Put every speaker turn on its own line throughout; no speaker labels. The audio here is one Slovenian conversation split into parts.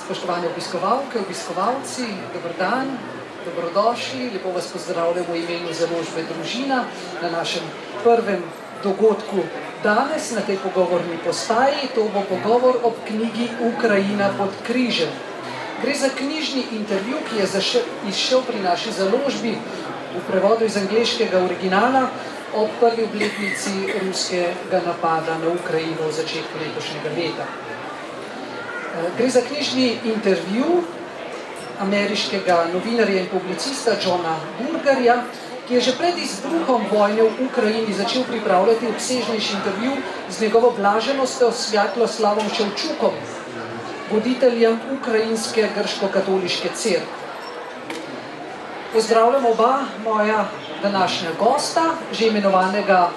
Spoštovane obiskovalke, obiskovalci, dober dan, dobrodošli, lepo vas pozdravljam v imenu založbe Družina na našem prvem dogodku danes na tej pogovorni postaji. To bo pogovor ob knjigi Ukrajina pod križem. Gre za knjižni intervju, ki je izšel pri naši založbi v prevodu iz angleškega originala ob prvi obletnici ruskega napada na Ukrajino v začetku letošnjega leta. Gre za knjižni intervju ameriškega novinarja in publicista Johna Burgerja, ki je že pred izbruhom vojne v Ukrajini začel pripravljati obsežnejši intervju z njegovo blaženostjo Svjatoslavom Ševčukom, voditeljem ukrajinske grškokatoliške cerkve. Pozdravljam oba moja današnja gosta, že imenovanega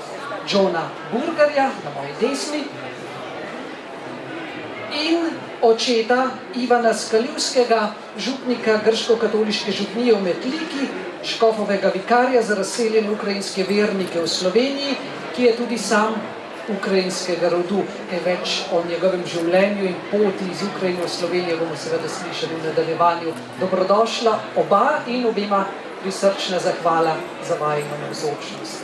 Johna Burgerja na moji desni in očeta Ivana Skalivskega, župnika grškokatoliške župnije v Metliki, škofovega vikarja za razseljene ukrajinske vernike v Sloveniji, ki je tudi sam ukrajinskega rodu. Kaj več o njegovem življenju in poti iz Ukrajine v Slovenijo bomo seveda slišali v nadaljevanju. Dobrodošla oba in obema prisrčna zahvala za vajino navzočnost.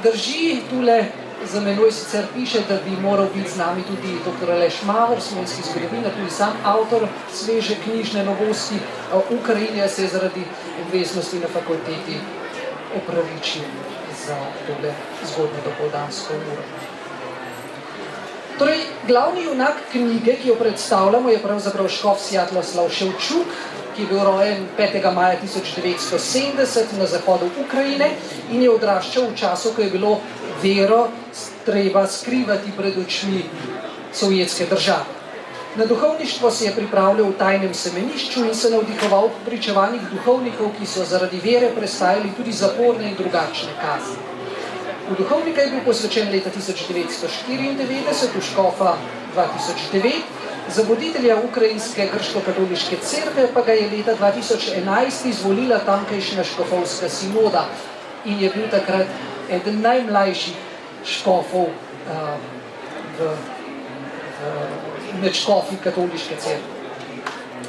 Drži, tule za menoj sicer piše, da bi moral biti z nami tudi dr. Aleš Maver, slovenski zgodovinar, tudi sam avtor sveže knjižne novosti. Ukrajina se je zaradi obveznosti na fakulteti opravičil za tole zgodnjo dopoldansko uro. Torej, glavni junak knjige, ki jo predstavljamo, je pravzaprav škof Svjatoslav Ševčuk, ki je bil rojen 5. maja 1970 na zahodu Ukrajine in je odraščal v času, ko je bilo vero treba skrivati pred očmi sovjetske države. Na duhovništvo se je pripravljal v tajnem semenišču in se navdihoval v pričevanjih duhovnikov, ki so zaradi vere prestajali tudi zaporne in drugačne kazni. V duhovnika je bil posvečen leta 1994, v škofa 2009, za voditelja ukrajinske grškokatoliške cerkve pa ga je leta 2011 izvolila tamkajšnja škofovska sinoda in je bil takrat eden najmlajših škofov med škofi katoliške cerkve.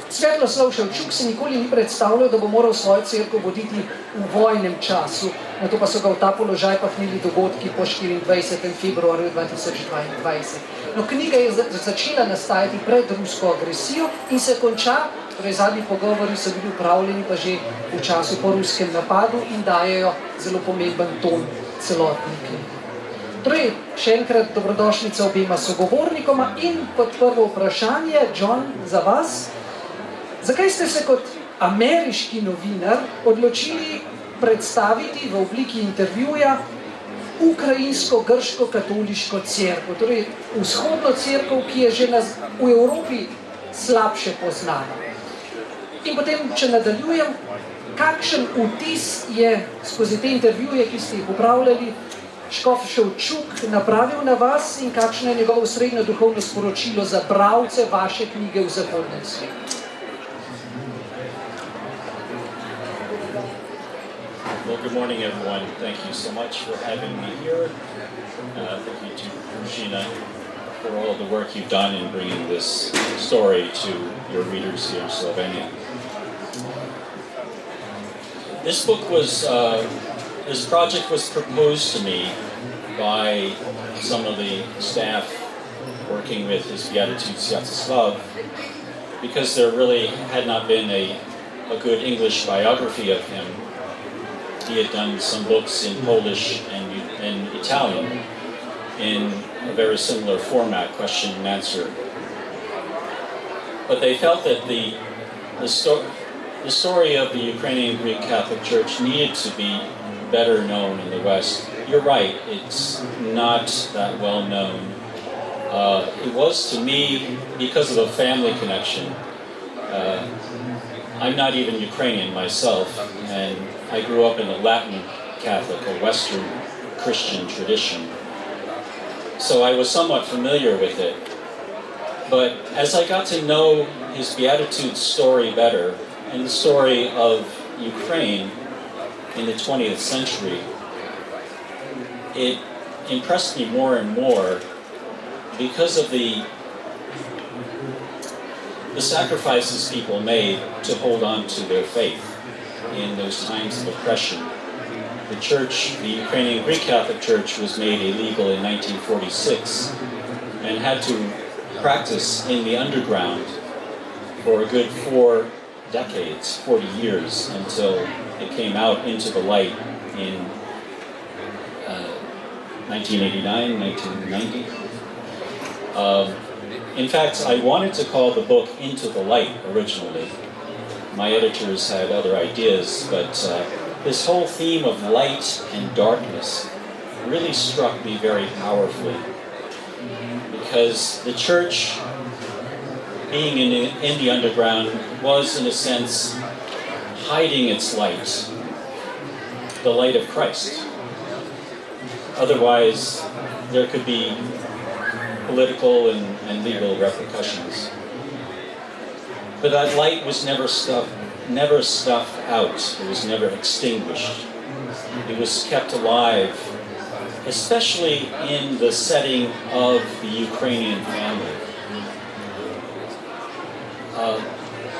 Svjatoslav Ševčuk se nikoli ni predstavljal, da bo moral svojo cerkev voditi v vojnem času, nato pa so ga v ta položaj pahnili dogodki po 24. februarju 2022. No, knjiga je začela nastajati pred rusko agresijo in se konča, torej zadnji pogovori so bili upravljeni pa že v času po ruskem napadu in dajejo zelo pomemben ton celotni knjigi. Torej, še enkrat dobrodošlica obema sogovornikoma in kot prvo vprašanje, John, za vas. Zakaj ste se kot ameriški novinar odločili predstaviti v obliki intervjuja ukrajinsko grškokatoliško cerkev, torej vzhodno cerkev, ki je že v Evropi slabše poznana? In potem, če nadaljujem, kakšen vtis je skozi te intervjuje, ki ste jih upravljali, škof Ševčuk napravil na vas in kakšno je njegovo srednjo duhovno sporočilo za bralce vaše knjige v zahodnem svetu?
Well, good morning, everyone. Thank you so much for having me here. Thank you to Družina for all the work you've done in bringing this story to your readers here in Slovenia. This project was proposed to me by some of the staff working with His Beatitude Svjatoslav, because there really had not been a good English biography of him. He had done some books in Polish and Italian in a very similar format, question and answer. But they felt that the story of the Ukrainian Greek Catholic Church needed to be better known in the West. You're right, it's not that well known. It was to me because of a family connection. I'm not even Ukrainian myself, and I grew up in a Latin Catholic, a Western Christian tradition. So I was somewhat familiar with it. But as I got to know his Beatitude story better, and the story of Ukraine in the 20th century, it impressed me more and more because of the the sacrifices people made to hold on to their faith in those times of oppression. The church, the Ukrainian Greek Catholic Church, was made illegal in 1946 and had to practice in the underground for a good 4 decades, 40 years, until it came out into the light in 1989, 1990. In fact, I wanted to call the book Into the Light originally. My editors had other ideas, but this whole theme of light and darkness really struck me very powerfully, because the church, being in the underground, was in a sense hiding its light, the light of Christ. Otherwise, there could be political and legal repercussions. But that light was never snuffed out. It was never extinguished. It was kept alive, especially in the setting of the Ukrainian family.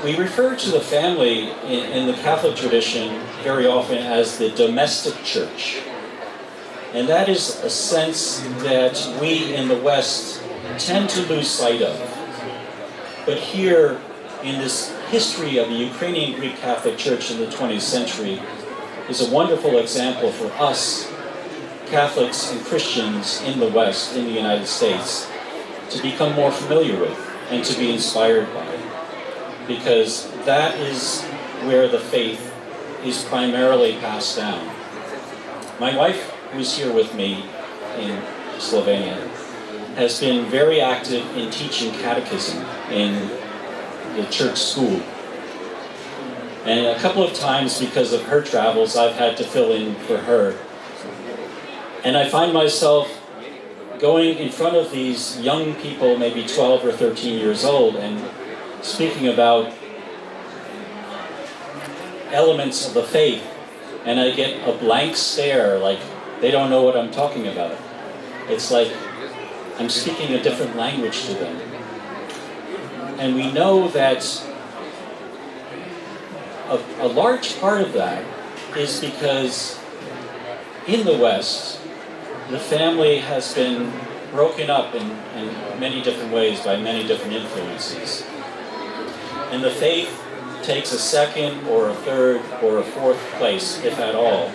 We refer to the family in the Catholic tradition very often as the domestic church. And that is a sense that we in the West tend to lose sight of. But here, in this history of the Ukrainian Greek Catholic Church in the 20th century, is a wonderful example for us, Catholics and Christians in the West, in the United States, to become more familiar with and to be inspired by. Because that is where the faith is primarily passed down. My wife, who's here with me in Slovenia, has been very active in teaching catechism in the church school. And a couple of times, because of her travels, I've had to fill in for her. And I find myself going in front of these young people, maybe 12 or 13 years old, and speaking about elements of the faith, and I get a blank stare, like they don't know what I'm talking about. It's like I'm speaking a different language to them. And we know that a large part of that is because in the West, the family has been broken up in many different ways by many different influences. And the faith takes a second or a third or a fourth place, if at all.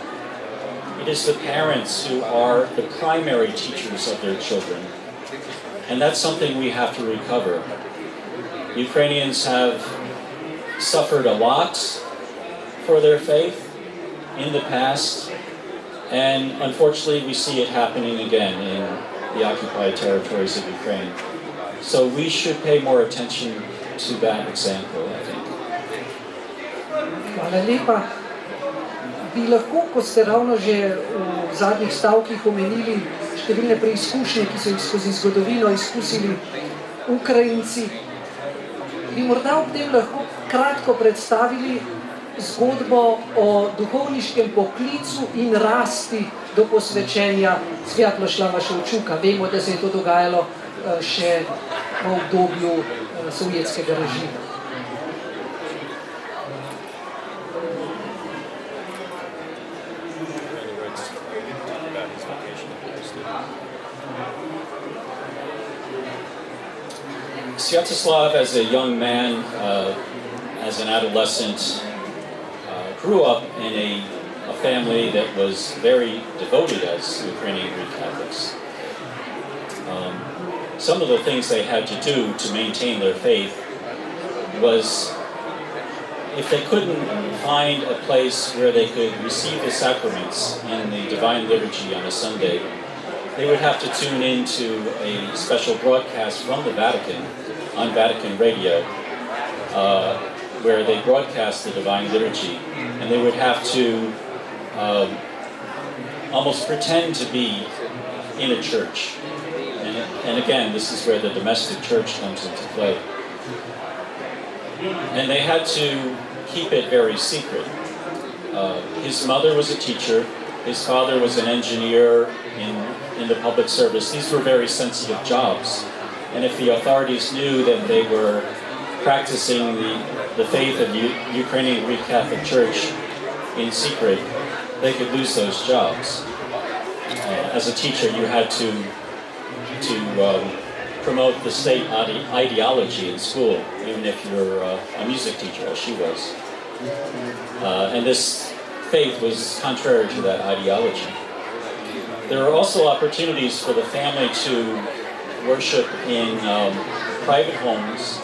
It is the parents who are the primary teachers of their children. And that's something we have to recover. Ukrainians have suffered a lot for their faith in the past, and unfortunately we see it happening again in the occupied territories of Ukraine. So we should pay more attention to that example, I think.
Hvala lepa. Bi lahko, kot ste ravno že v zadnjih stavkih omenili, številne preizkušnje, ki so jih skozi zgodovino izkusili Ukrajinci, bi morda ob tem lahko kratko predstavili zgodbo o duhovniškem poklicu in rasti do posvečenja Svjatoslava Ševčuka. Vemo, da se je to dogajalo še v obdobju sovjetskega režima.
Svjatoslav, as a young man, as an adolescent, grew up in a family that was very devoted as Ukrainian Greek Catholics. Some of the things they had to do to maintain their faith was, if they couldn't find a place where they could receive the sacraments in the Divine Liturgy on a Sunday, they would have to tune into a special broadcast from the Vatican on Vatican radio, where they broadcast the Divine Liturgy, and they would have to almost pretend to be in a church. And again, this is where the domestic church comes into play. And they had to keep it very secret. His mother was a teacher, his father was an engineer in the public service. These were very sensitive jobs. And if the authorities knew that they were practicing the faith of the Ukrainian Greek Catholic Church in secret, they could lose those jobs. As a teacher, you had to promote the state ideology in school, even if you're a music teacher, as she was. And this faith was contrary to that ideology. There are also opportunities for the family to worship in private homes,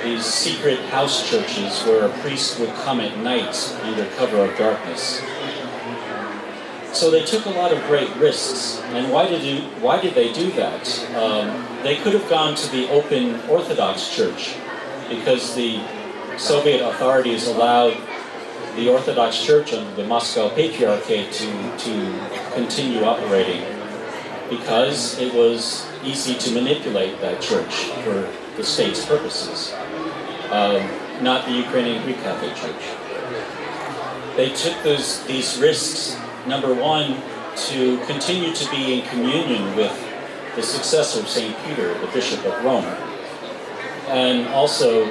these secret house churches where a priest would come at night under cover of darkness. So they took a lot of great risks. And why did they do that? They could have gone to the open Orthodox Church because the Soviet authorities allowed the Orthodox Church under the Moscow Patriarchate to continue operating because it was easy to manipulate that church for the state's purposes, not the Ukrainian Greek Catholic Church. They took these risks, number one, to continue to be in communion with the successor of St. Peter, the Bishop of Rome, and also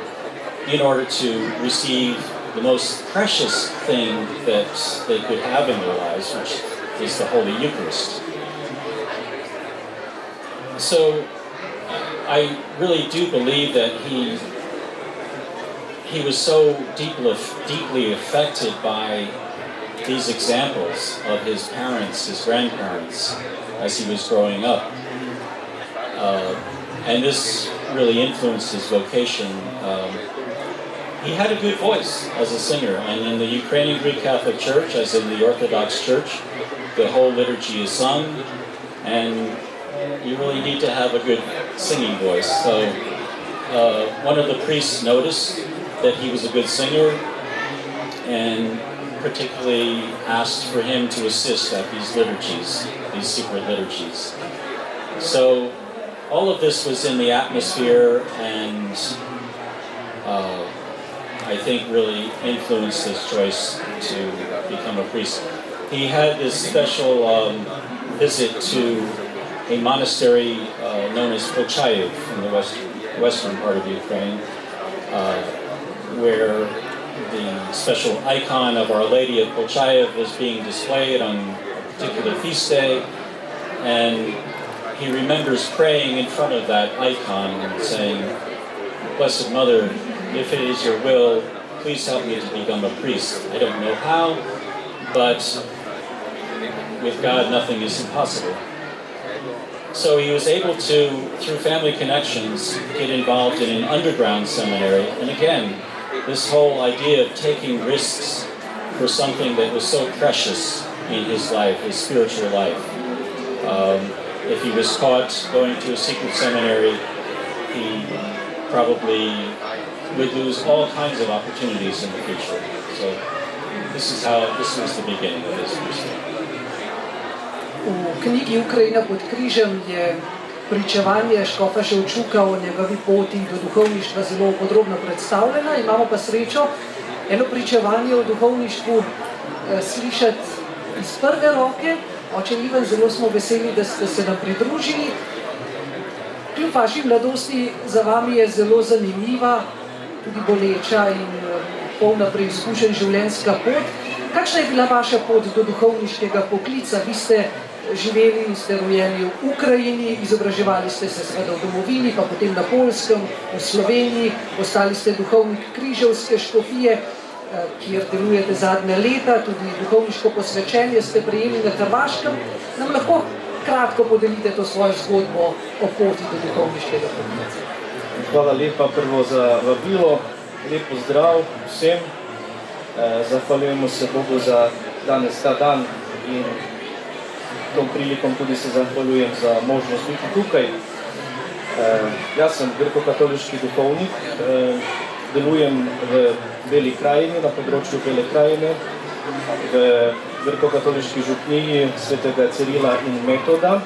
in order to receive the most precious thing that they could have in their lives, which is the Holy Eucharist. So I really do believe that he was so deeply affected by these examples of his parents, his grandparents, as he was growing up. And this really influenced his vocation. He had a good voice as a singer, and in the Ukrainian Greek Catholic Church, as in the Orthodox Church, the whole liturgy is sung, and you really need to have a good singing voice. So one of the priests noticed that he was a good singer, and particularly asked for him to assist at these liturgies, these secret liturgies. So all of this was in the atmosphere, and I think really influenced his choice to become a priest. He had this special visit to a monastery known as Pochayev in the western part of Ukraine, where the special icon of Our Lady of Pochayev was being displayed on a particular feast day, and he remembers praying in front of that icon and saying, "Blessed Mother, if it is your will, please help me to become a priest. I don't know how, but with God nothing is impossible." So he was able to, through family connections, get involved in an underground seminary. And again, this whole idea of taking risks for something that was so precious in his life, his spiritual life. If he was caught going to a secret seminary, he probably would lose all kinds of opportunities in the future. So this was the beginning of his priesthood.
V knjigi Ukrajina pod križem je pričevanje škofa Ševčuka o njegovi poti do duhovništva zelo podrobno predstavljena. Imamo pa srečo eno pričevanje o duhovništvu slišati iz prve roke. Oče Ivan, zelo smo veseli, da ste se nam pridružili. Kljub vaši mladosti za vami je zelo zanimiva, tudi boleča in polna preizkušenj življenjska pot. Kakšna je bila vaša pot do duhovniškega poklica? Vi ste živeli in ste rojeni v Ukrajini, izobraževali ste se seveda v domovini, pa potem na Poljskem, v Sloveniji, postali ste duhovnik križevske škofije, kjer delujete zadnja leta, tudi duhovniško posvečenje ste prejeli na Hrvaškem. Nam lahko kratko podelite to svojo zgodbo o poti do duhovniškega poklica?
Hvala lepa prvo za vabilo, lep pozdrav vsem. Zahvaljujemo se Bogu za danes ta dan in tom prilikom tudi se zahvaljujem za možnost biti tukaj. Jaz sem grkokatoliški duhovnik, delujem v Beli krajini, na področju Bele krajine, v grkokatoliški župniji svetega Cirila in Metoda,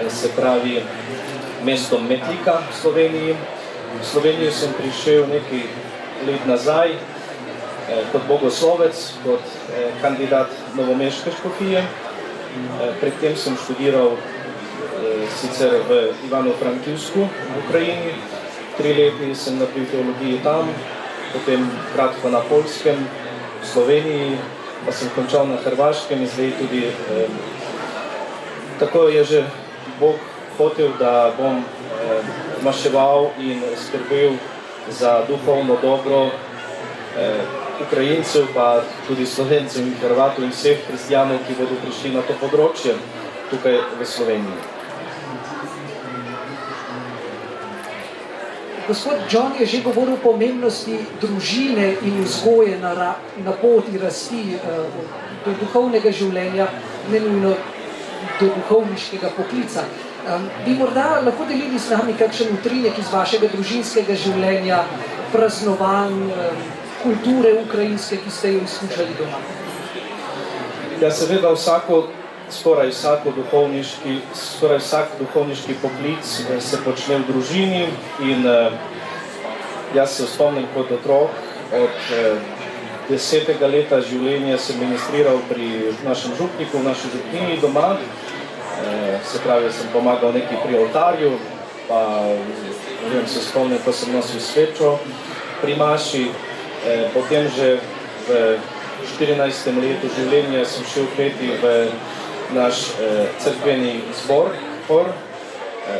se pravi mestom Metlika v Sloveniji. V Slovenijo sem prišel nekaj let nazaj kot bogoslovec, kot kandidat novomeške škofije. Predtem sem študiral sicer v Ivano-Frankivsku v Ukrajini, 3 leti sem naredil teologiji tam, potem kratko na Poljskem, v Sloveniji, pa sem končal na Hrvaškem in zdaj tudi tako je že Bog hotel, da bom maševal in skrbel za duhovno dobro Ukrajincev, pa tudi Slovencev in Hrvatov in vseh kristjanov, ki bodo prišli na to področje tukaj v Sloveniji.
Gospod John je že govoril o pomembnosti družine in vzgoje na poti rasti do duhovnega življenja, ne nujno do duhovniškega poklica. Bi morda lahko delili z nami kakšen utrinek iz vašega družinskega življenja, praznovanj, kulture ukrajinske, ki ste jo izkušali doma?
Ja, seveda skoraj vsak duhovniški poklic se počne v družini in jaz se spomnim kot otrok, od 10. leta življenja sem ministriral pri našem župniku, v naši župniji doma, se pravi, sem pomagal nekaj pri oltarju, pa se spomnim, ko sem nosil svečo pri maši, potem že v 14. letu življenja sem šel peti v naš cerkveni zbor, hor,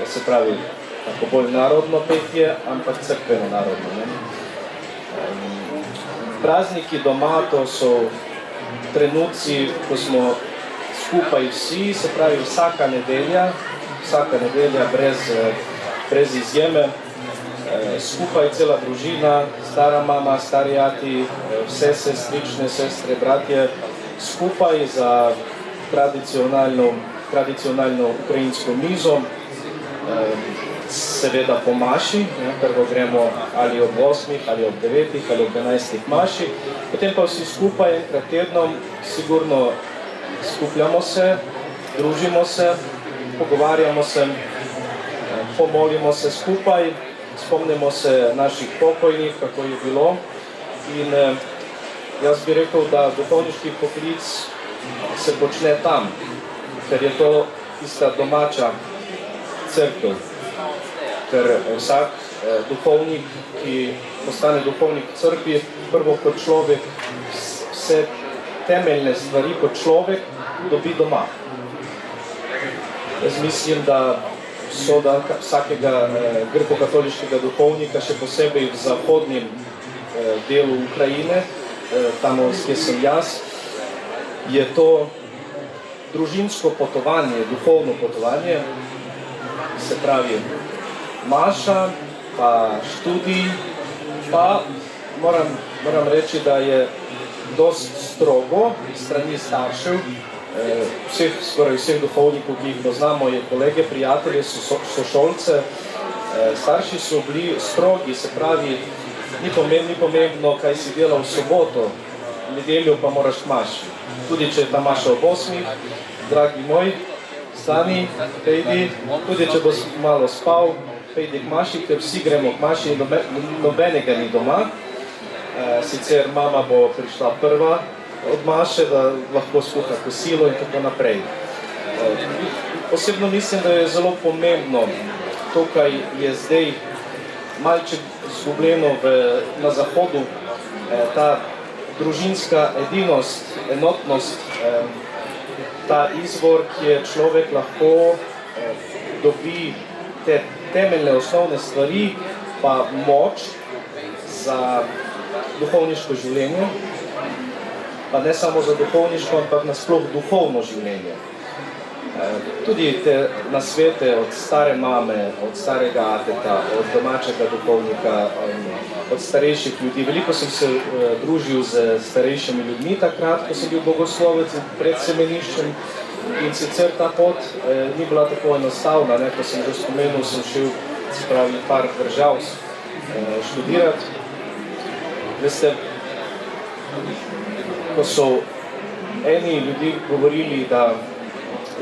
se pravi, tako bolj narodno petje, ampak cerkveno narodno. Prazniki doma, to so trenutci, ko smo skupaj vsi, se pravi vsaka nedelja brez izjeme, skupaj cela družina, stara mama, stari ati, vse sestrične, sestre, bratje, skupaj za tradicionalno ukrajinsko mizo, seveda po maši, prvo gremo ali ob 8, ali ob 9, ali ob 11 maši, potem pa vsi skupaj enkrat tednom sigurno skupljamo se, družimo se, pogovarjamo se, pomolimo se skupaj, spomnimo se naših pokojnih, kako je bilo in jaz bi rekel, da duhovniški poklic se počne tam, ker je to tista domača cerkev, ker vsak duhovnik, ki postane duhovnik v cerkvi, prvo kot človek vse temeljne stvari kot človek dobi doma. Jaz mislim, da soda vsakega grkokatoliškega duhovnika, še posebej v zahodnem delu Ukrajine, tam, kjer sem jaz, je to družinsko potovanje, duhovno potovanje, se pravi maša, pa študij, pa moram reči, da je dost strogo strani staršev, skoraj vseh duhovnikov, ki jih poznamo, je kolege, prijatelje, sošolce. Starši so bili strogi, se pravi, ni pomembno, kaj si delal v soboto, nedeljo pa moraš k maši. Tudi če je ta maša ob 8, dragi moj, stani, pejdi, tudi če boš malo spal, pejdi k maši, ker vsi gremo k maši, nobenega ni doma. Sicer mama bo prišla prva od maše, da lahko skuha kosilo in tako naprej. Osebno mislim, da je zelo pomembno, tukaj je zdaj malček izgubljeno na zahodu, ta družinska edinost, enotnost, ta izvor, kjer človek lahko dobi te temeljne osnovne stvari, pa moč za duhovniško življenje, pa ne samo za duhovniško, ampak nasploh duhovno življenje. Tudi te nasvete od stare mame, od starega ateta, od domačega duhovnika, od starejših ljudi. Veliko sem se družil z starejšimi ljudmi takrat, ko sem bil bogoslovec pred semeniščem in sicer ta pot ni bila tako enostavna, ko sem že spomenul, sem šel par držav študirati. Veste, ko so eni ljudi govorili, da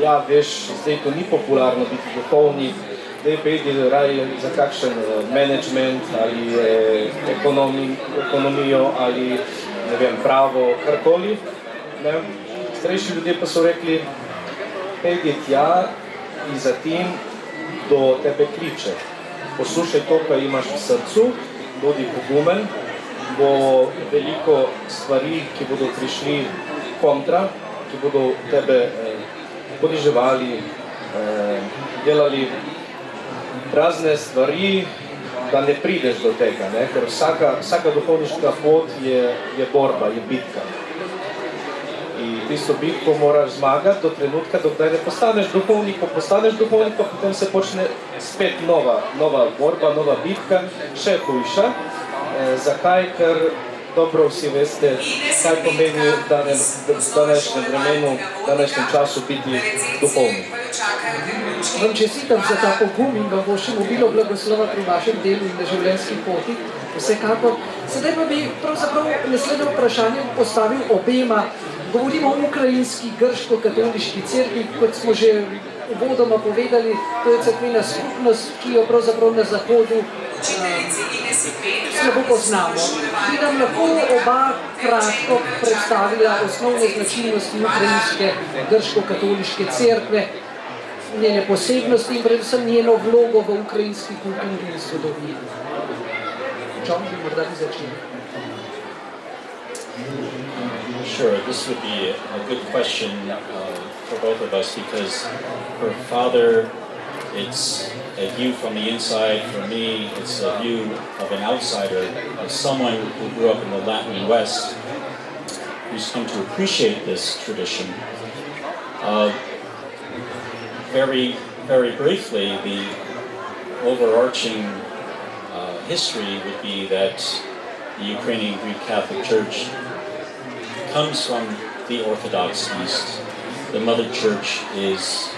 ja, veš, zdaj to ni popularno biti duhovnik, zdaj pejdi raje za kakšen management ali ekonomijo ali ne vem, pravo, karkoli. Starejši ljudje pa so rekli, pejdi tja in zatim do tebe kliče. poslušaj to, kar imaš v srcu, bodi pogumen, bo veliko stvari, ki bodo prišli kontra, ki bodo tebe poniževali, delali razne stvari, da ne prideš do tega, ne? Ker vsaka duhovniška pot je borba, je bitka. In tisto bitko moraš zmagati do trenutka, dokdaj ne postaneš duhovnik, potem se počne spet nova borba, nova bitka, še hujša. Zakaj? Ker dobro vsi veste, kaj pomeni v današnjem vremenu, v današnjem času biti duhovnik.
Vam čestitam za ta pogum in vam bo še obilo blagoslova pri vašem delu in na življenjski poti, vsekakor. Sedaj pa bi pravzaprav naslednje vprašanje postavil obema. Govorimo o ukrajinski grškokatoliški cerkvi, kot smo že uvodoma povedali, to je cerkvena skupnost, ki jo pravzaprav na zahodu slabo poznamo. Bi nam lahko oba kratko predstavila osnovne značilnosti ukrajinske grškokatoliške cerkve, njene posebnosti in predvsem njeno vlogo v ukrajinski kulturi in zgodovini. Čom bi morda bi začeli?
Sure, this would be a good question for both of us because for Father, it's a view from the inside. For me, it's a view of an outsider, of someone who grew up in the Latin West, who's come to appreciate this tradition. Very, very briefly, the overarching history would be that the Ukrainian Greek Catholic Church comes from the Orthodox East. The mother church is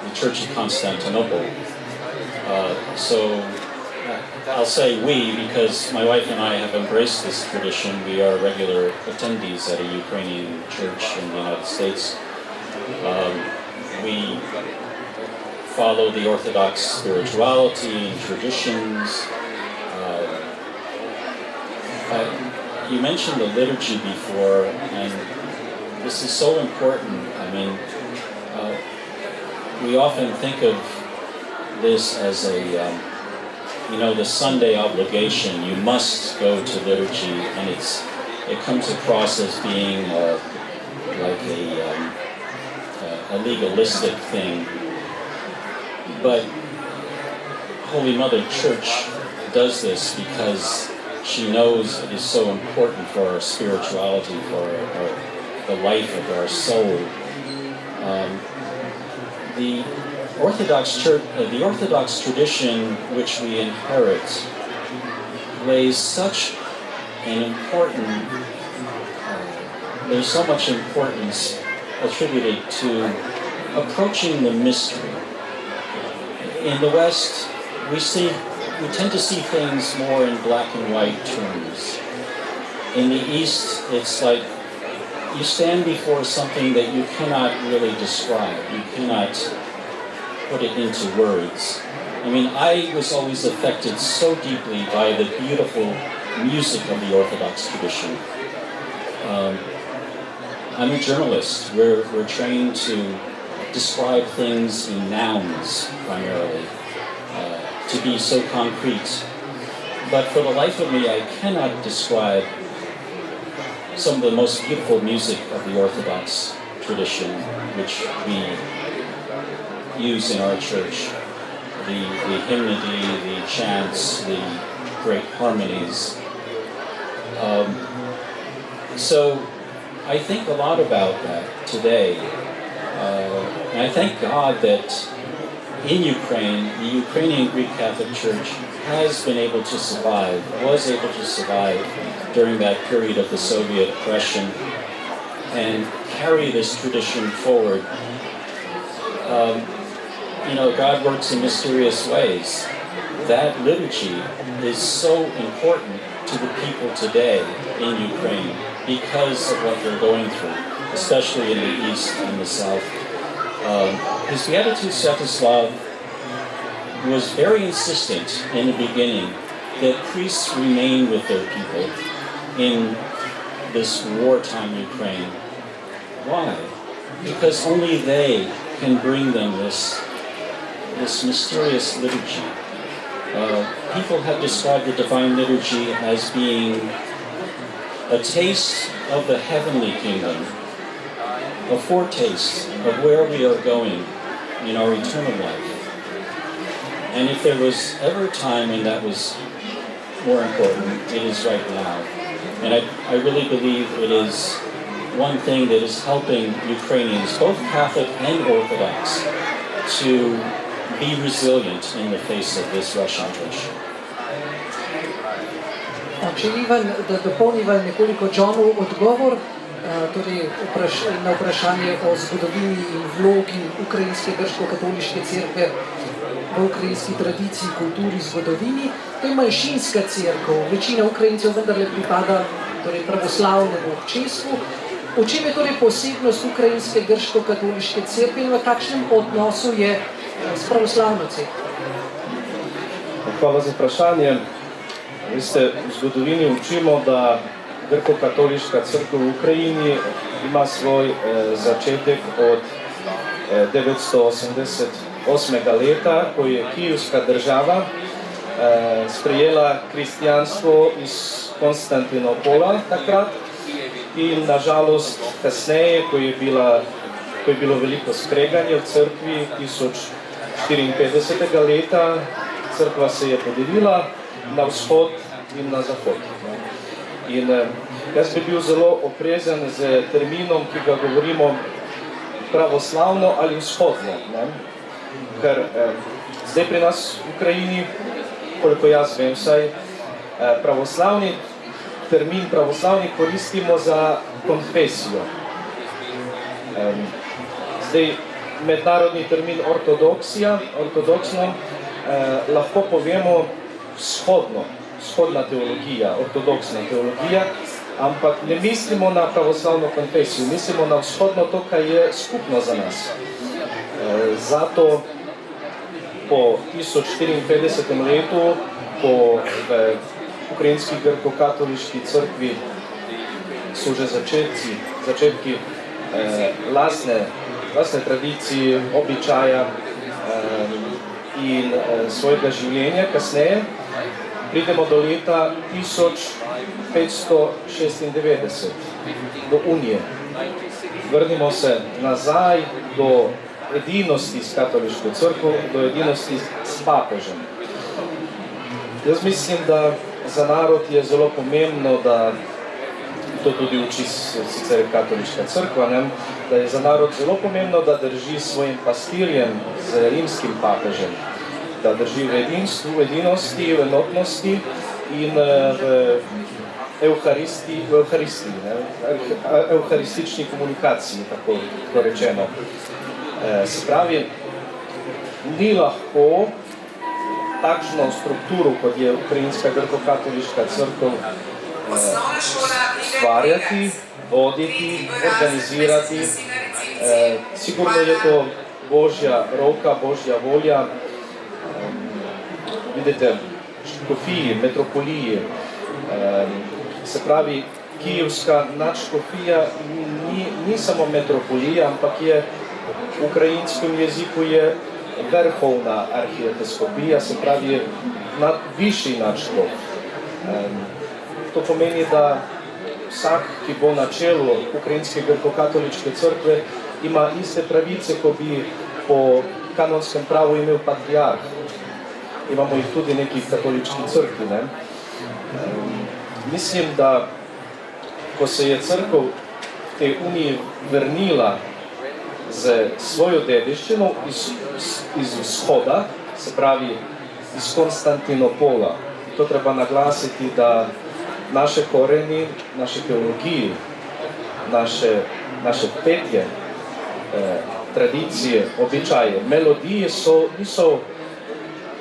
the Church of Constantinople. So I'll say we because my wife and I have embraced this tradition. We are regular attendees at a Ukrainian church in the United States. We follow the Orthodox spirituality and traditions. You mentioned the liturgy before, and this is so important. I mean, we often think of this as the Sunday obligation. You must go to liturgy, and it comes across as being like a legalistic thing. But Holy Mother Church does this because she knows it is so important for our spirituality, for the life of our soul. The Orthodox Church, the Orthodox tradition which we inherit, lays such an important. There's so much importance attributed to approaching the mystery. In the West, we tend to see things more in black and white terms. In the East, it's like you stand before something that you cannot really describe. You cannot put it into words. I mean, I was always affected so deeply by the beautiful music of the Orthodox tradition. I'm a journalist. We're trained to describe things in nouns primarily. To be so concrete. But for the life of me, I cannot describe some of the most beautiful music of the Orthodox tradition, which we use in our church. The hymnody, the chants, the great harmonies. So I think a lot about that today. And I thank God that in Ukraine, the Ukrainian Greek Catholic Church has been able to survive, was able to survive during that period of the Soviet oppression and carry this tradition forward. God works in mysterious ways. That liturgy is so important to the people today in Ukraine because of what they're going through, especially in the East and the South. His Beatitude Svjatoslav was very insistent in the beginning that priests remain with their people in this wartime Ukraine. Why? Because only they can bring them this mysterious liturgy. people have described the Divine Liturgy as being a taste of the heavenly kingdom, a foretaste of where we are going in our eternal life. And if there was ever a time when that was more important, it is right now. And I really believe it is one thing that is helping Ukrainians, both Catholic and Orthodox, to be resilient in the face of this Russian aggression.
Če Ivan, da dopolniva nekoliko Johnov odgovor, torej na vprašanje o zgodovini in vlogi ukrajinske grškokatoliške cerkve v ukrajinski tradiciji, kulturi, zgodovini. To je manjšinska cerkev, večina Ukrajincev vendarle pripada torej pravoslavnemu občestvu. V čem je torej posebnost ukrajinske grškokatoliške cerkve in v kakšnem odnosu je s pravoslavno cerkvo?
Hvala za vprašanje. Veste, v zgodovini učimo, da grkokatoliška cerkev v Ukrajini ima svoj začetek od 988. leta, ko je kijevska država sprejela kristjanstvo iz Konstantinopola takrat in nažalost kasneje, ko je bilo veliko skreganje v cerkvi 1054. leta, cerkva se je podelila na vzhod in na zahod. In jaz bi bil zelo oprezen z terminom, ki ga govorimo pravoslavno ali vzhodno. Ker zdaj pri nas v Ukrajini, koliko jaz vem, vsaj pravoslavni termin pravoslavni koristimo za konfesijo. Zdaj mednarodni termin ortodoksno lahko povemo vzhodna teologija, ortodoksna teologija, ampak ne mislimo na pravoslavno konfesijo, mislimo na vzhodno to, kar je skupno za nas. Zato po 1054. letu, po ukrajinski grkokatoliški cerkvi so že začetki lastne tradicije, običaja in svojega življenja. Kasneje pridemo do leta 1596, do Unije. Vrnimo se nazaj do edinosti s katoliško cerkvo, do edinosti s papežem. Jaz mislim, da za narod je zelo pomembno, da to tudi uči sicer katoliška cerkva, da je za narod zelo pomembno, da drži svojim pastirjem z rimskim papežem, da drži v edinstvu, v edinosti, v enotnosti in v evharistični komunikaciji, tako rečeno. Se pravi, ni lahko takšno strukturo, kot je ukrajinska grkokatoliška cerkev, stvarjati, voditi, organizirati. Sigurno je to Božja roka, Božja volja. Vidite, škofiji, metropoliji, se pravi, kijevska nadškofija ni samo metropolija, ampak je v ukrajinskem jeziku je vrhovna arhiepiskopija, se pravi višji nadškof. To pomeni, da vsak, ki bo na čelu ukrajinske grkokatoliške cerkve, ima iste pravice, ko bi po kanonskem pravu imel patriarh. Imamo jih tudi neki katoliški cerkvi. Mislim, da ko se je cerkev v tej uniji vrnila z svojo dediščino iz vzhoda, se pravi iz Konstantinopola, to treba naglasiti, da naše koreni, naše teologije, naše petje, tradicije, običaje, melodije niso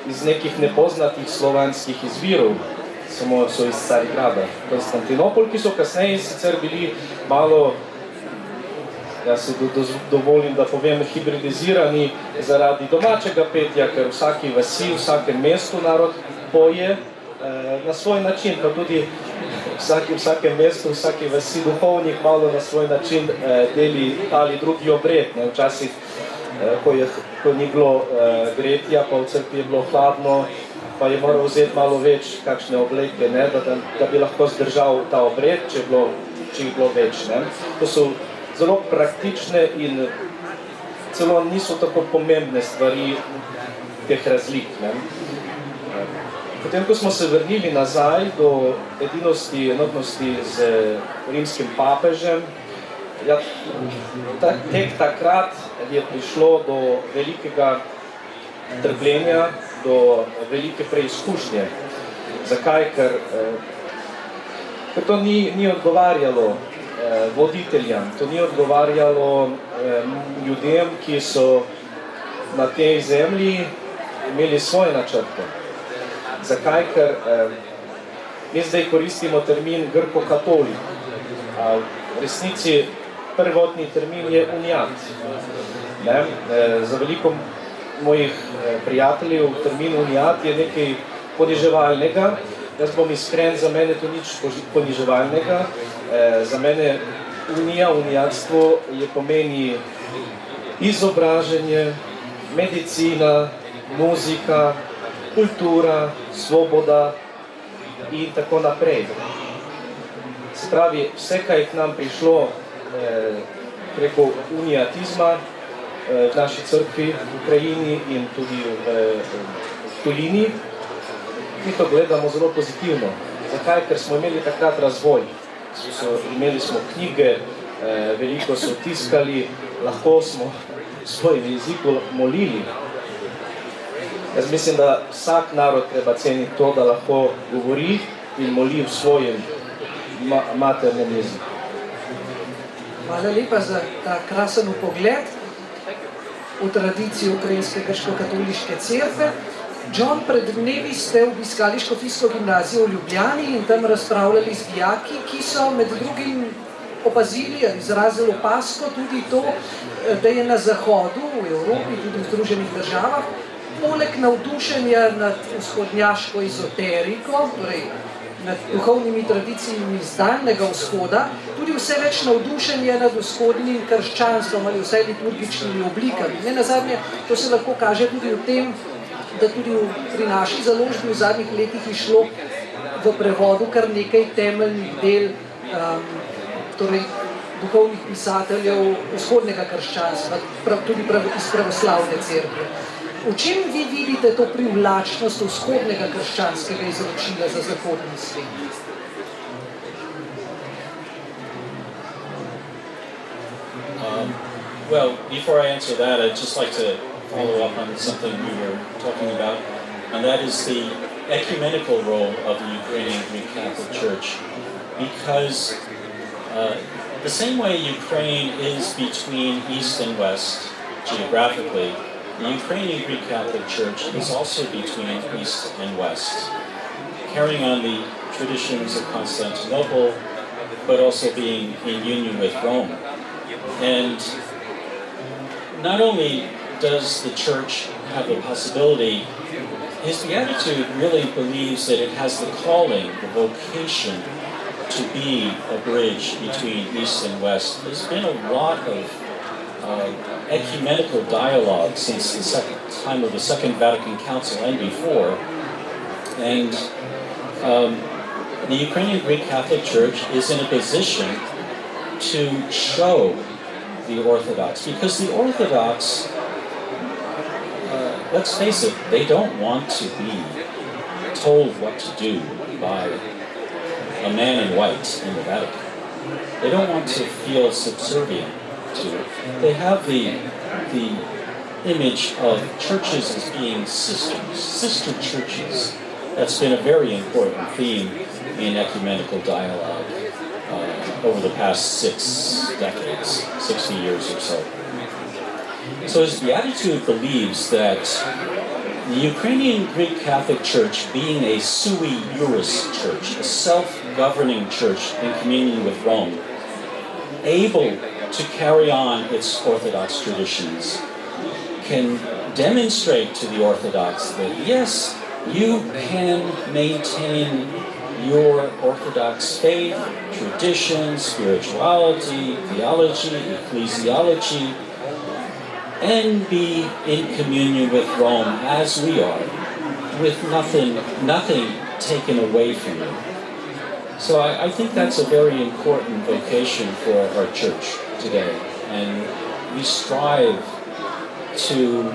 iz nekih nepoznatih slovanskih izvirov, samo so iz Carigrada. Konstantinopol, ki so kasneje sicer bili malo, jaz si dovolim, da povem, hibridizirani zaradi domačega petja, ker v vsaki vasi, v vsakem mestu narod poje na svoj način, pa tudi v vsakem mestu, v vsaki vasi duhovnik malo na svoj način deli ali drugi obred. Včasih, ko ni bilo gretja, pa v cerkvi je bilo hladno, pa je moral vzeti malo več kakšne obleke, ne, da bi lahko zdržal ta obred, če jih bilo več. Ne. To so zelo praktične in celo niso tako pomembne stvari teh razlik. Ne. Potem, ko smo se vrnili nazaj do edinosti, enotnosti z rimskim papežem, tek takrat je prišlo do velikega trpljenja, do velike preizkušnje. Zakaj? Ker to ni odgovarjalo voditeljem, to ni odgovarjalo ljudem, ki so na tej zemlji imeli svoje načrte. Zakaj? Ker mi zdaj koristimo termin grkokatolik. V resnici prvotni termin je unijat. Za veliko mojih prijateljev termin unijat je nekaj poniževalnega. Jaz bom iskren, za mene to nič poniževalnega. Za mene unijatstvo je pomeni izobraženje, medicina, muzika, kultura, svoboda in tako naprej. Se pravi, vse, kaj je k nam prišlo preko unijatizma v naši cerkvi v Ukrajini in tudi v tujini, mi to gledamo zelo pozitivno. Zakaj? Ker smo imeli takrat razvoj. Imeli smo knjige, veliko so tiskali, lahko smo v svojem jeziku molili. Jaz mislim, da vsak narod treba ceniti to, da lahko govori in moli v svojem maternem jeziku.
Hvala lepa za ta krasen pogled v tradicijo ukrajinske grškokatoliške cerkve. John, pred dnevi ste obiskali škofijsko gimnazijo v Ljubljani in tam razpravljali z dijaki, ki so med drugim opazili ali izrazili opazko tudi to, da je na Zahodu, v Evropi, tudi v Združenih državah, poleg navdušenja nad vzhodnjaško ezoteriko, torej nad duhovnimi tradicijami iz Daljnega vzhoda, tudi vse več navdušenja nad vzhodnim krščanstvom ali vsaj liturgičnimi oblikami. Nenazadnje, to se lahko kaže tudi v tem, da tudi pri naši založbi v zadnjih letih je šlo v prevodu kar nekaj temeljnih del torej duhovnih pisateljev vzhodnega krščanstva, tudi iz pravoslavne cerkve. V čem vi vidite to privlačnost vzhodnega krščanskega izročila za zahodni svet?
Well, before I answer that, I'd just like to follow up on something we were talking about, and that is the ecumenical role of the Ukrainian Greek Catholic Church. Because the same way Ukraine is between East and West geographically, the Ukrainian Greek Catholic Church is also between East and West, carrying on the traditions of Constantinople, but also being in union with Rome. And not only does the Church have the possibility, His Beatitude really believes that it has the calling, the vocation to be a bridge between East and West. There's been a lot of ecumenical dialogue since the time of the Second Vatican Council and before. And the Ukrainian Greek Catholic Church is in a position to show the Orthodox, because the Orthodox, let's face it, they don't want to be told what to do by a man in white in the Vatican. They don't want to feel subservient to it. They have the image of churches as being sisters, sister churches. That's been a very important theme in ecumenical dialogue over the past 6 decades, 60 years or so. So His Beatitude believes that the Ukrainian Greek Catholic Church, being a sui juris church, a self-governing church in communion with Rome, able to carry on its Orthodox traditions, can demonstrate to the Orthodox that yes, you can maintain your Orthodox faith, tradition, spirituality, theology, ecclesiology, and be in communion with Rome as we are. with nothing taken away from you. So I think that's a very important vocation for our church today. And we strive to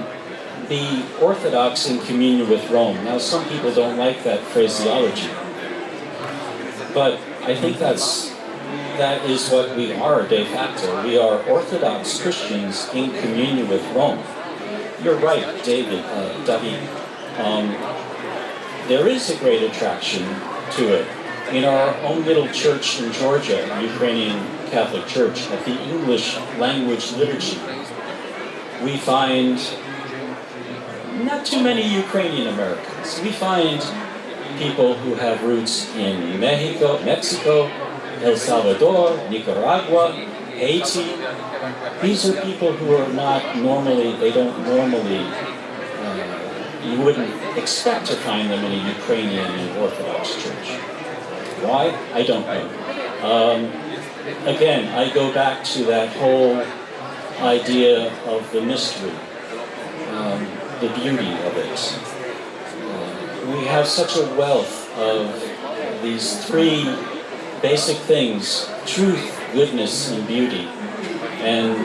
be orthodox in communion with Rome. Now, some people don't like that phraseology, but I think that is what we are de facto. We are Orthodox Christians in communion with Rome. You're right, David. There is a great attraction to it. In our own little church in Georgia, Ukrainian Catholic Church, at the English language liturgy, we find not too many Ukrainian Americans. We find people who have roots in Mexico, El Salvador, Nicaragua, Haiti. These are people who are not normally, you wouldn't expect to find them in a Ukrainian and Orthodox church. Why? I don't know. Again, I go back to that whole idea of the mystery, the beauty of it. We have such a wealth of these three basic things: truth, goodness, and beauty. And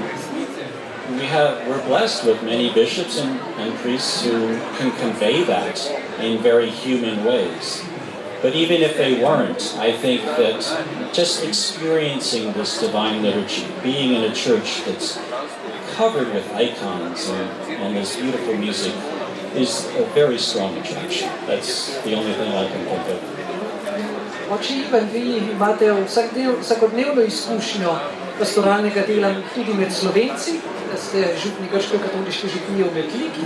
we're blessed with many bishops and priests who can convey that in very human ways. But even if they weren't, I think that just experiencing this divine liturgy, being in a church that's covered with icons and this beautiful music, is a very strong attraction. That's the only thing I can think of.
Oče Ivan, vi imate vsakodnevno izkušnjo pastoralnega dela tudi med Slovenci, da ste župni grškokatoliške župnije v Metliki.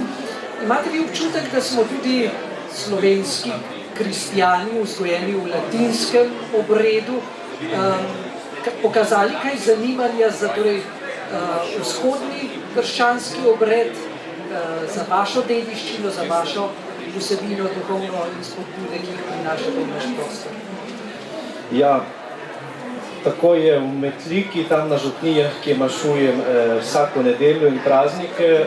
Imate vi občutek, da smo tudi slovenski kristijani, vzgojeni v latinskem obredu, pokazali kaj zanimanja za vzhodni krščanski obred, za vašo dediščino, za vašo vsebino duhovno in spodbude, ki jih prinaša v naš prostor?
Ja, tako je v Metliki, tam na župnijah, ki mašujem vsako nedeljo in praznike.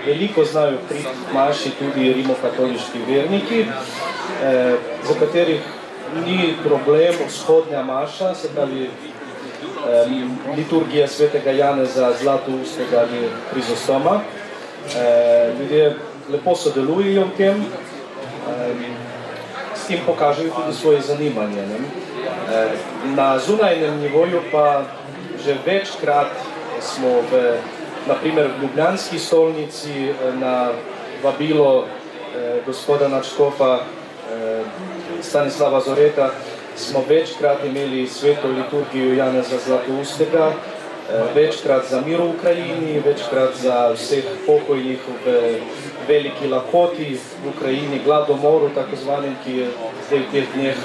Veliko znajo priti maši tudi rimokatoliški verniki, za katerih ni problem vzhodnja maša, se pravi liturgija svetega Janeza Zlatoustega ali Krizostoma. Ljudje lepo sodelujejo v tem, s tem pokažejo tudi svoje zanimanje. Na zunajnem nivoju pa že večkrat smo naprimer v ljubljanski stolnici na vabilo gospoda nadškofa Stanislava Zoreta smo večkrat imeli sveto liturgijo Janeza Zlatoustega, večkrat za mir v Ukrajini, večkrat za vseh pokojnih v veliki lakoti v Ukrajini, gladomoru tako zvanem, ki je zdaj v teh dneh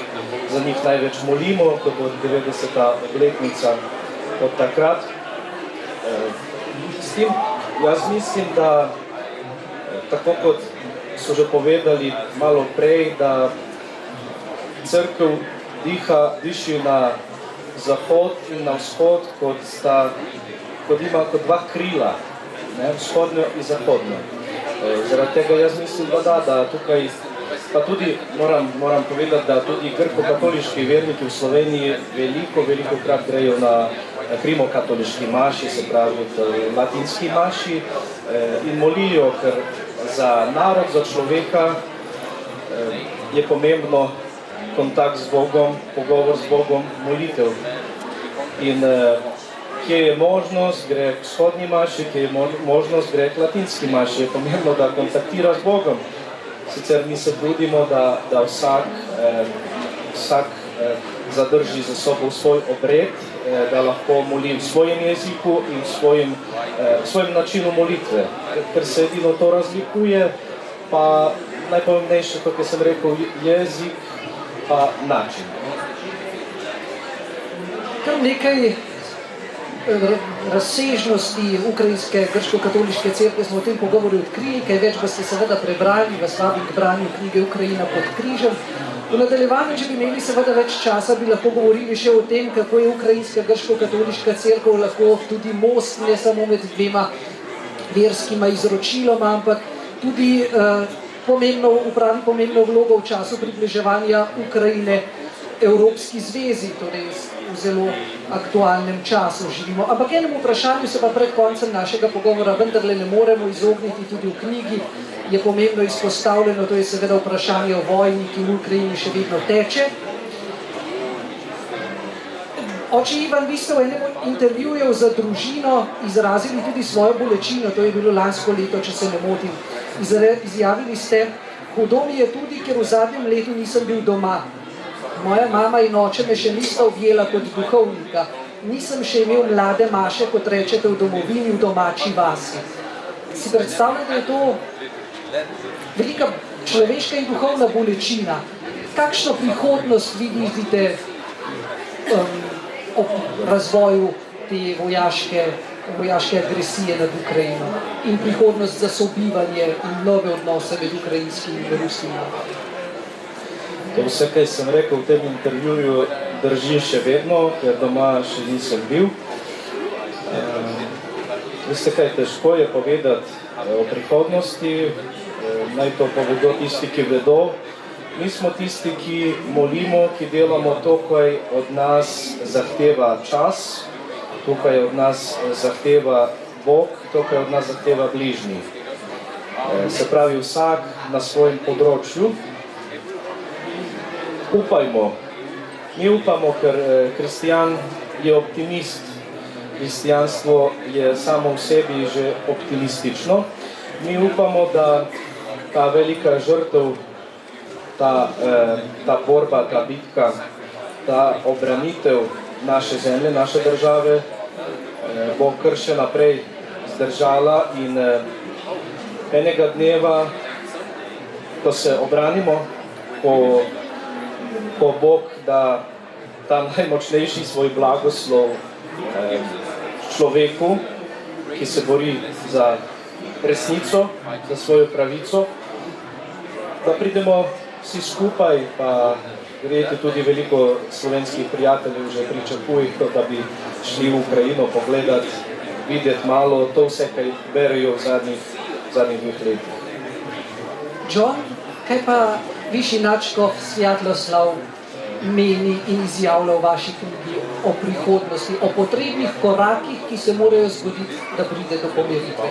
za njih največ molimo, to bo 90. obletnica od takrat. S tem jaz mislim, da tako kot so že povedali malo prej, da cerkev diši na zahod in na vzhod, kot ima kot dva krila, vzhodno in zahodno. Zaradi tega jaz mislim, da tukaj, pa tudi moram povedati, da tudi grkokatoliški verniki v Sloveniji veliko krat grejo na rimokatoliški maši, se pravi latinski maši, in molijo, ker za narod, za človeka je pomembno kontakt z Bogom, pogovor z Bogom, molitev. In kje je možnost, gre k vzhodni maši, kje je možnost, gre k latinski maši. Je pomembno, da kontaktira z Bogom. Sicer mi se trudimo, da vsak zadrži za sobo svoj obred, da lahko moli v svojem jeziku in v svojem načinu molitve. Ker se edino to razlikuje, pa najpomembnejše, kot sem rekel, jezik pa način.
Kar nekaj razsežnosti ukrajinske grškokatoliške cerkve smo v tem pogovoru odkrili, kaj več pa ste seveda prebrali, vas vabim k branju knjige Ukrajina pod križem. V nadaljevanju, če bi imeli seveda več časa, bi lahko govorili še o tem, kako je ukrajinska grškokatoliška cerkev lahko tudi most, ne samo med dvema verskima izročiloma, ampak tudi upravi pomembno vlogo v času približevanja Ukrajine Evropski zvezi, torej v zelo aktualnem času živimo. Ampak enemu vprašanju se pa pred koncem našega pogovora vendarle ne moremo izogniti, tudi v knjigi je pomembno izpostavljeno, to je seveda vprašanje o vojni, ki v Ukrajini še vedno teče. Oče Ivan, vi ste v enem intervjuju za družino izrazili tudi svojo bolečino, to je bilo lansko leto, če se ne motim. Izjavili ste, hudo mi je tudi, ker v zadnjem letu nisem bil doma. Moja mama in oče me še nista objela kot duhovnika. Nisem še imel mlade maše, kot rečete, v domovini, v domači vasi. Si predstavljate, da je to velika človeška in duhovna bolečina. Kakšno prihodnost vi vidite ob razvoju te vojaške agresije nad Ukrajino in prihodnost za sobivanje in nove odnose med ukrajinskim in ruskim narodom?
To vse, kaj sem rekel v tem intervjuju, drži še vedno, ker doma še nisem bil. Veste kaj, težko je povedati o prihodnosti, naj to povedo tisti, ki vedo. Mi smo tisti, ki molimo, ki delamo to, kaj od nas zahteva čas, to, kaj od nas zahteva Bog, to, kaj od nas zahteva bližnji. Se pravi, vsak na svojem področju. Upajmo. Mi upamo, ker kristjan je optimist. Kristjanstvo je samo v sebi že optimistično. Mi upamo, da ta velika žrtev, ta borba, ta bitka, ta obranitev naše zemlje, naše države bo kar še naprej zdržala in enega dneva, ko se obranimo, ko Bog da ta najmočnejši svoj blagoslov človeku, ki se bori za resnico, za svojo pravico, da pridemo vsi skupaj, pa verjete tudi veliko slovenskih prijateljev že pričakujejo, da bi šli v Ukrajino pogledati, videti malo to vse, kaj berejo v zadnjih 2 letih.
John, kaj pa višji nadškof Svjatoslav meni in izjavlja v vaši knjigi o prihodnosti, o potrebnih korakih, ki se morajo zgoditi, da pride do pomiritve?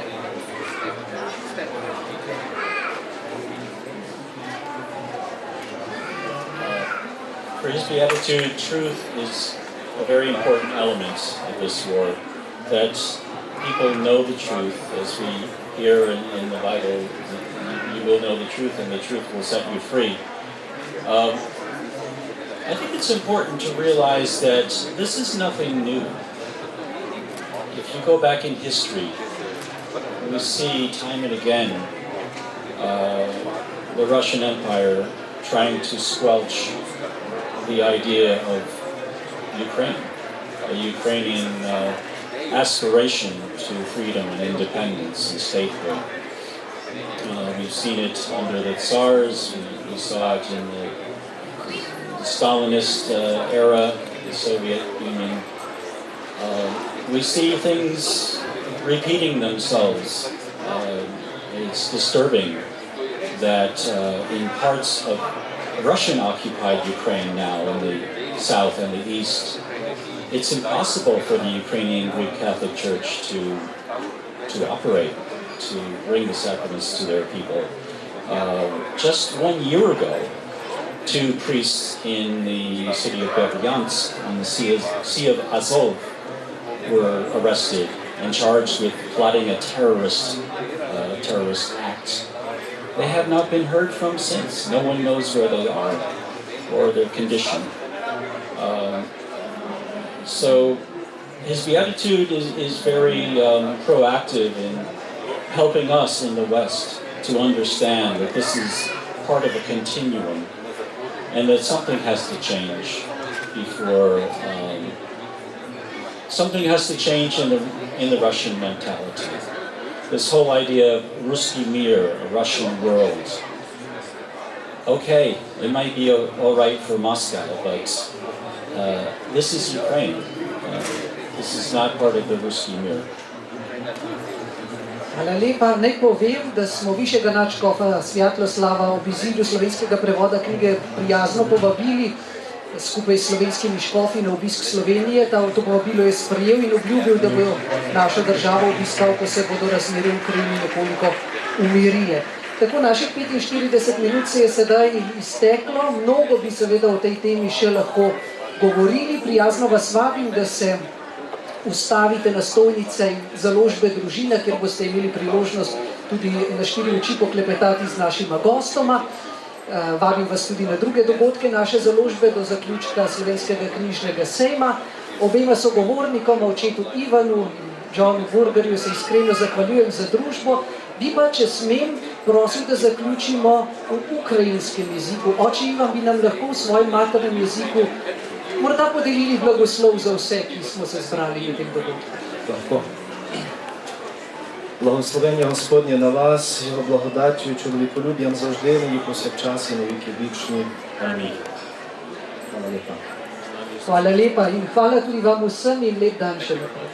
For his beatitude, truth is a very important element of this war. That people know the truth, as we hear in the Bible, you will know the truth and the truth will set you free. I think it's important to realize that this is nothing new. If you go back in history, we see time and again the Russian Empire trying to squelch the idea of Ukraine, a Ukrainian aspiration to freedom and independence and statehood. We've seen it under the Tsars, we saw it in the Stalinist era, the Soviet Union. We see things repeating themselves. It's disturbing that in parts of Russian-occupied Ukraine now, in the south and the east, it's impossible for the Ukrainian Greek Catholic Church to operate, to bring the sacraments to their people. Just 1 year ago, 2 priests in the city of Burgerja on the Sea of Azov were arrested and charged with plotting a terrorist act. They have not been heard from since. No one knows where they are or their condition. So his beatitude is very proactive in helping us in the West to understand that this is part of a continuum and that something has to change before something has to change in the Russian mentality. This whole idea of Ruski mir, a Russian world. Okay, it might be all right for Moscow, but this is Ukraine. This is not part of the Ruski mir.
Hvala lepa. Naj povem, da smo višjega nadškofa Svjatoslava ob izidu slovenskega prevoda knjige prijazno povabili skupaj s slovenskimi škofi na obisk Slovenije. To povabilo je sprejel in obljubil, da bo našo državo obiskal, ko se bodo razmere v Ukrajini nekoliko umirile. Tako naših 45 minut se je sedaj izteklo. Mnogo bi seveda o tej temi še lahko govorili. Prijazno vas vabim, da se ustavite na stojnice in založbe Družina, kjer boste imeli priložnost tudi na 4 oči poklepetati z našima gostoma. Vabim vas tudi na druge dogodke naše založbe do zaključka Slovenskega knjižnega sejma. Obema sogovornikoma, očetu Ivanu in žonu Burgerju, se iskreno zahvaljujem za družbo. Bi pa, če smem, prosil, da zaključimo v ukrajinskem jeziku. Oče Ivan bi nam lahko v svojem maternem jeziku morda podelili blagoslov za vse, ki smo se zbrali na tem dogodku.
Lahko. Благословення Господнє на вас, Його благодаттю і чоловіколюб'ям завжди, нині повсякчас і на віки вічні. Амінь. Hvala lepa.
Hvala lepa in hvala tudi vam vsem in lep dan še naprej.